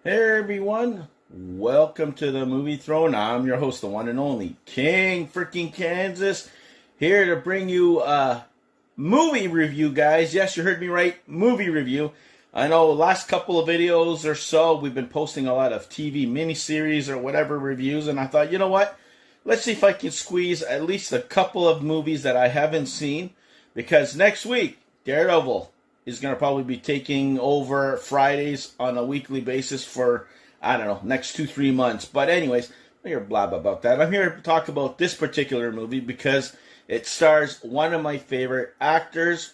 Hey everyone, welcome to the Movie Throne. I'm your host, the one and only King freaking Kansas, here to bring you a movie review, guys. Yes, you heard me right, movie review. I know the last couple of videos or so, we've been posting a lot of TV miniseries or whatever reviews, and I thought, you know what? Let's see if I can squeeze at least a couple of movies that I haven't seen, because next week, Daredevil is going to probably be taking over Fridays on a weekly basis for, I don't know, next 2-3 months. But anyways, I'm here to blab about that. I'm here to talk about this particular movie because it stars one of my favorite actors.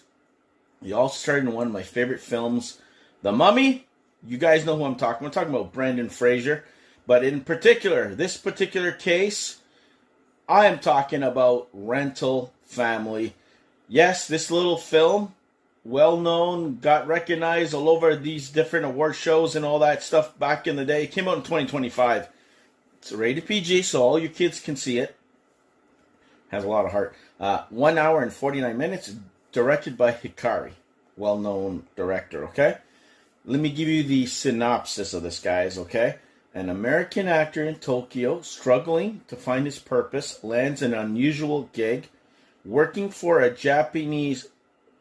He also starred in one of my favorite films, The Mummy. You guys know who I'm talking about. I'm talking about Brendan Fraser. But in particular, this particular case, I am talking about Rental Family. Yes, this little film, well known, got recognized all over these different award shows and all that stuff back in the day. It came out in 2025. It's rated PG, so all your kids can see it. Has a lot of heart. 1 hour and 49 minutes, directed by Hikari, well known director, okay? Let me give you the synopsis of this, guys, okay? An American actor in Tokyo, struggling to find his purpose, lands an unusual gig, working for a Japanese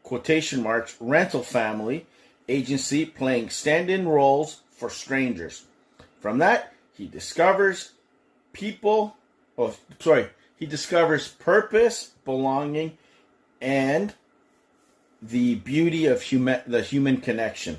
quotation marks rental family agency, playing stand-in roles for strangers. From that, he discovers he discovers purpose, belonging, and the beauty of the human connection,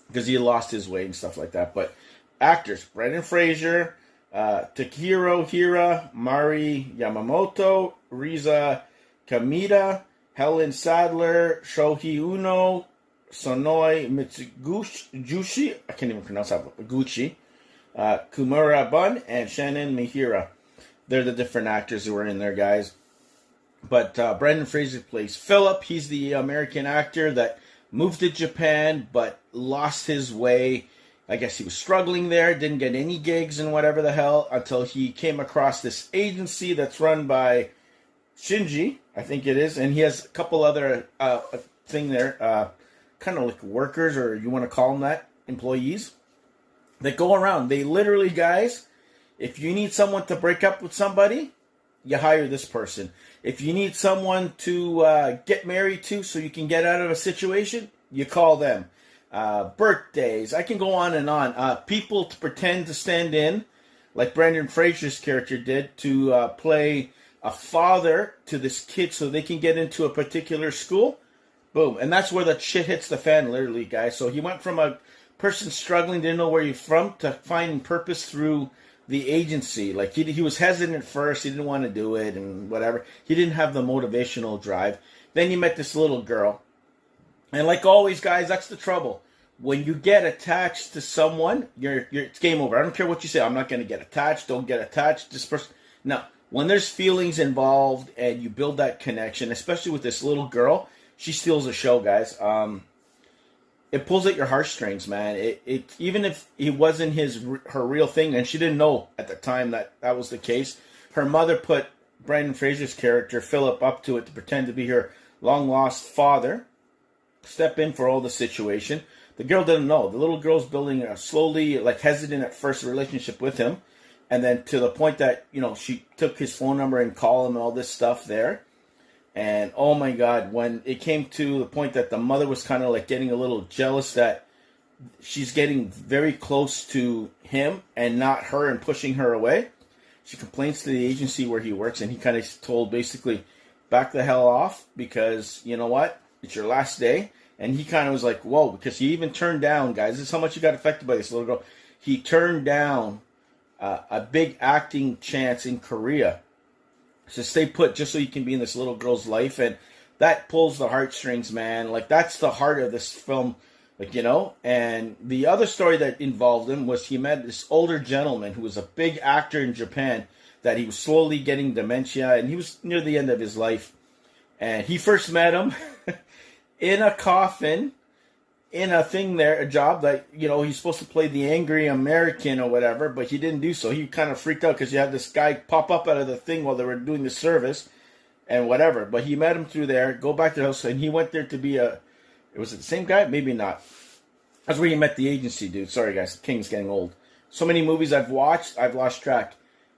because he lost his way and stuff like that. But actors: Brendan Fraser, Takehiro, Hira, Mari Yamamoto, Risa, Kameta, Helen, Sadler, Shohei, Sonoe, Mizojuchi, I can't even pronounce that, Gucci, Kimora, and Shannon, Mahira. They're the different actors who are in there, guys. But Brendan Fraser plays Philip. He's the American actor that moved to Japan but lost his way. I guess he was struggling there, didn't get any gigs and whatever the hell, until he came across this agency that's run by Shinji, I think it is, and he has a couple other thing there, kind of like workers, or you want to call them that, employees, that go around. They literally, guys, if you need someone to break up with somebody, you hire this person. If you need someone to get married to so you can get out of a situation, you call them. Birthdays, I can go on and on. People to pretend to stand in, like Brendan Fraser's character did, to play a father to this kid so they can get into a particular school. Boom. And that's where the shit hits the fan, literally, guys. So he went from a person struggling, didn't know where you're from, to finding purpose through the agency. Like, he was hesitant at first. He didn't want to do it and whatever. He didn't have the motivational drive. Then he met this little girl. And like always, guys, that's the trouble. When you get attached to someone, it's game over. I don't care what you say. I'm not going to get attached. Don't get attached. This person. No. When there's feelings involved and you build that connection, especially with this little girl, she steals the show, guys. It pulls at your heartstrings, man. It even if it wasn't her real thing, and she didn't know at the time that was the case, her mother put Brendan Fraser's character, Philip, up to it to pretend to be her long-lost father, step in for all the situation. The girl didn't know. The little girl's building a slowly, like hesitant at first, relationship with him. And then to the point that, she took his phone number and called him and all this stuff there. And, oh my God, when it came to the point that the mother was kind of like getting a little jealous that she's getting very close to him and not her, and pushing her away, she complains to the agency where he works, and he kind of told basically, back the hell off, because, you know what, it's your last day. And he kind of was like, whoa, because he even turned down, guys, this is how much he got affected by this little girl. He turned down a big acting chance in Korea to stay put just so you can be in this little girl's life. And that pulls the heartstrings, man. Like, that's the heart of this film, And the other story that involved him was he met this older gentleman who was a big actor in Japan, that he was slowly getting dementia, and he was near the end of his life. And he first met him in a coffin, in a thing there, a job that, he's supposed to play the angry American or whatever, but he didn't do so. He kind of freaked out because you had this guy pop up out of the thing while they were doing the service and whatever. But he met him through there, go back to the house, and he went there to be was it the same guy? Maybe not. That's where you met the agency dude. Sorry, guys. The King's getting old. So many movies I've watched, I've lost track.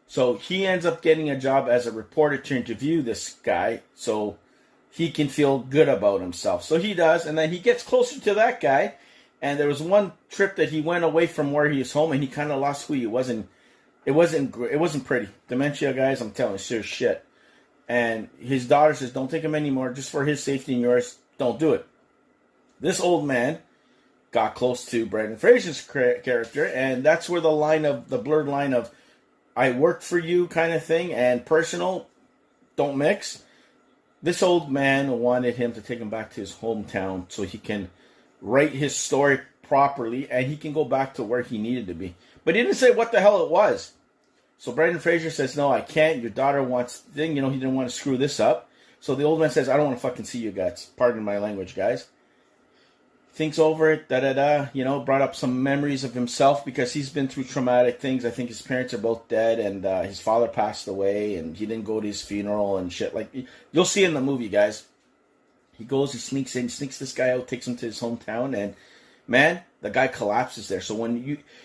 So he ends up getting a job as a reporter to interview this guy so he can feel good about himself. So he does, and then he gets closer to that guy. And there was one trip that he went away from where he was home, and he kind of lost who he was. And it wasn't pretty. Dementia, guys, I'm telling you, serious shit. And his daughter says, don't take him anymore, just for his safety and yours, don't do it. This old man got close to Brendan Fraser's character, and that's where the blurred line of I work for you kind of thing and personal don't mix. This old man wanted him to take him back to his hometown so he can write his story properly and he can go back to where he needed to be. But he didn't say what the hell it was. So Brendan Fraser says, no, I can't. Your daughter wants thing. He didn't want to screw this up. So the old man says, I don't want to fucking see you guys. Pardon my language, guys. Thinks over it, brought up some memories of himself because he's been through traumatic things. I think his parents are both dead and his father passed away and he didn't go to his funeral and shit. Like, you'll see in the movie, guys. He goes, he sneaks this guy out, takes him to his hometown, and man, the guy collapses there. So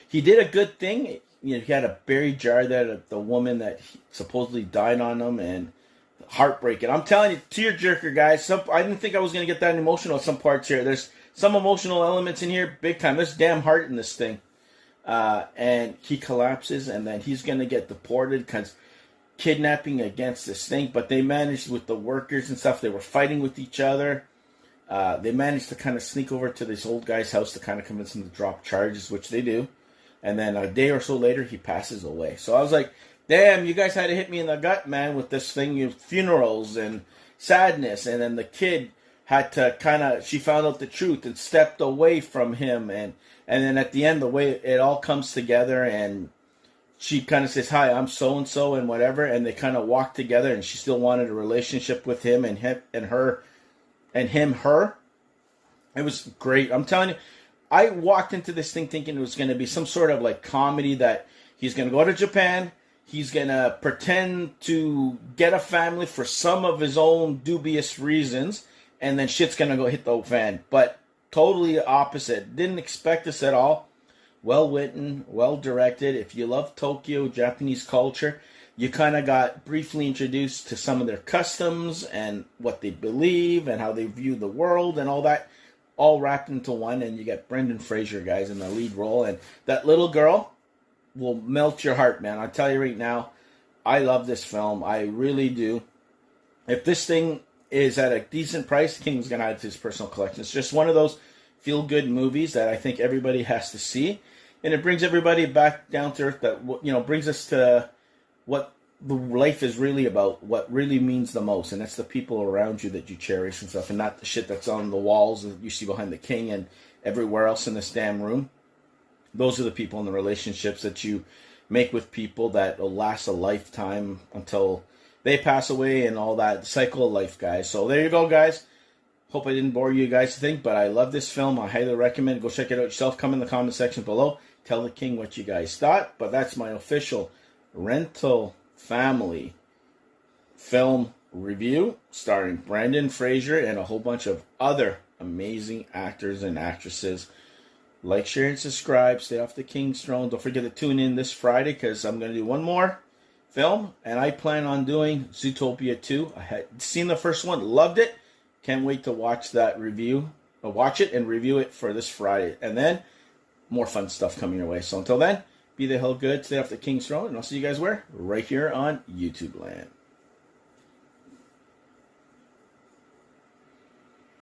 he did a good thing. He had a buried jar there, the woman that supposedly died on him, and heartbreaking. I'm telling you, tearjerker, guys. I didn't think I was going to get that emotional at some parts here. There's some emotional elements in here, big time. There's damn heart in this thing. And he collapses, and then he's going to get deported because kidnapping against this thing. But they managed with the workers and stuff. They were fighting with each other. They managed to kind of sneak over to this old guy's house to kind of convince him to drop charges, which they do. And then a day or so later, he passes away. So I was like, damn, you guys had to hit me in the gut, man, with this thing, funerals and sadness. And then the kid had to she found out the truth and stepped away from him. And then at the end, the way it all comes together, and she kind of says, hi, I'm so-and-so and whatever. And they kind of walk together, and she still wanted a relationship with him and her. It was great. I'm telling you, I walked into this thing thinking it was going to be some sort of like comedy that he's going to go to Japan. He's going to pretend to get a family for some of his own dubious reasons. And then shit's going to go hit the fan. But totally opposite. Didn't expect this at all. Well written, well directed. If you love Tokyo, Japanese culture, you kind of got briefly introduced to some of their customs and what they believe and how they view the world and all that, all wrapped into one. And you get Brendan Fraser, guys, in the lead role. And that little girl will melt your heart, man. I tell you right now, I love this film. I really do. If this thing is at a decent price, King's going to add to his personal collection. It's just one of those feel-good movies that I think everybody has to see. And it brings everybody back down to earth, that brings us to what the life is really about, what really means the most, and that's the people around you that you cherish and stuff, and not the shit that's on the walls that you see behind the King and everywhere else in this damn room. Those are the people and the relationships that you make with people that will last a lifetime until they pass away and all that. The cycle of life, guys. So there you go, guys. Hope I didn't bore you guys to think, but I love this film. I highly recommend it. Go check it out yourself. Come in the comment section below. Tell the King what you guys thought. But that's my official rental family film review starring Brendan Fraser and a whole bunch of other amazing actors and actresses. Like, share, and subscribe. Stay off the King's throne. Don't forget to tune in this Friday because I'm going to do one more film, and I plan on doing Zootopia 2. I had seen the first one, loved it. Can't wait to watch that review. Watch it and review it for this Friday. And then more fun stuff coming your way. So until then, be the hell good. Stay off the King's throne, and I'll see you guys where? Right here on YouTube land.